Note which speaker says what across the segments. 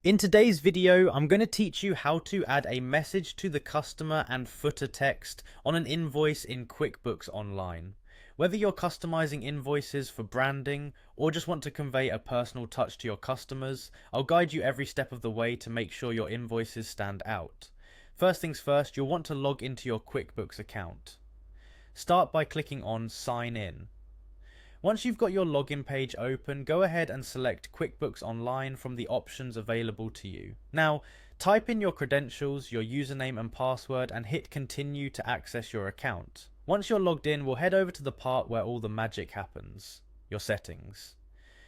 Speaker 1: In today's video, I'm going to teach you how to add a message to the customer and footer text on an invoice in QuickBooks Online. Whether you're customizing invoices for branding or just want to convey a personal touch to your customers, I'll guide you every step of the way to make sure your invoices stand out. First things first, you'll want to log into your QuickBooks account. Start by clicking on Sign In. Once you've got your login page open, go ahead and select QuickBooks Online from the options available to you. Now, type in your credentials, your username and password, and hit continue to access your account. Once you're logged in, we'll head over to the part where all the magic happens, your settings.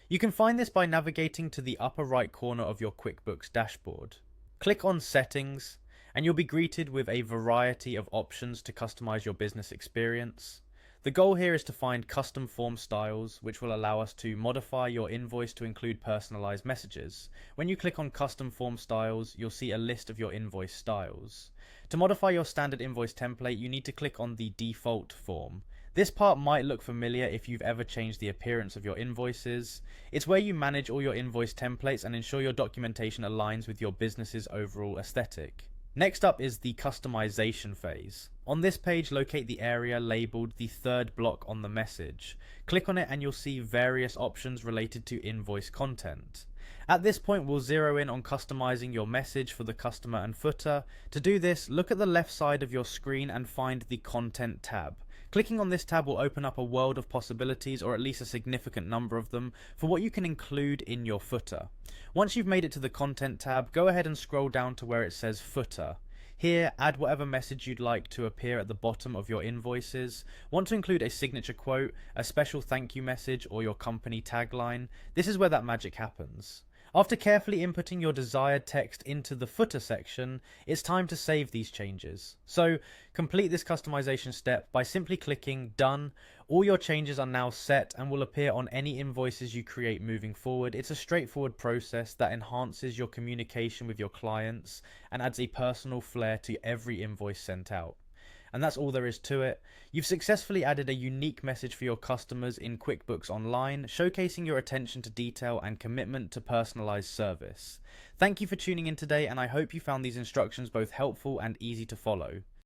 Speaker 1: You can find this by navigating to the upper right corner of your QuickBooks dashboard. Click on Settings, and you'll be greeted with a variety of options to customize your business experience. The goal here is to find custom form styles, which will allow us to modify your invoice to include personalized messages. When you click on custom form styles, you'll see a list of your invoice styles. To modify your standard invoice template, you need to click on the default form. This part might look familiar if you've ever changed the appearance of your invoices. It's where you manage all your invoice templates and ensure your documentation aligns with your business's overall aesthetic. Next up is the customization phase. On this page, locate the area labeled the third block on the message. Click on it and you'll see various options related to invoice content. At this point, we'll zero in on customizing your message for the customer and footer. To do this, look at the left side of your screen and find the Content tab. Clicking on this tab will open up a world of possibilities, or at least a significant number of them, for what you can include in your footer. Once you've made it to the Content tab, go ahead and scroll down to where it says Footer. Here, add whatever message you'd like to appear at the bottom of your invoices. Want to include a signature quote, a special thank you message, or your company tagline? This is where that magic happens. After carefully inputting your desired text into the footer section, it's time to save these changes. So, complete this customization step by simply clicking Done. All your changes are now set and will appear on any invoices you create moving forward. It's a straightforward process that enhances your communication with your clients and adds a personal flair to every invoice sent out. And that's all there is to it. You've successfully added a unique message for your customers in QuickBooks Online, showcasing your attention to detail and commitment to personalized service. Thank you for tuning in today, and I hope you found these instructions both helpful and easy to follow.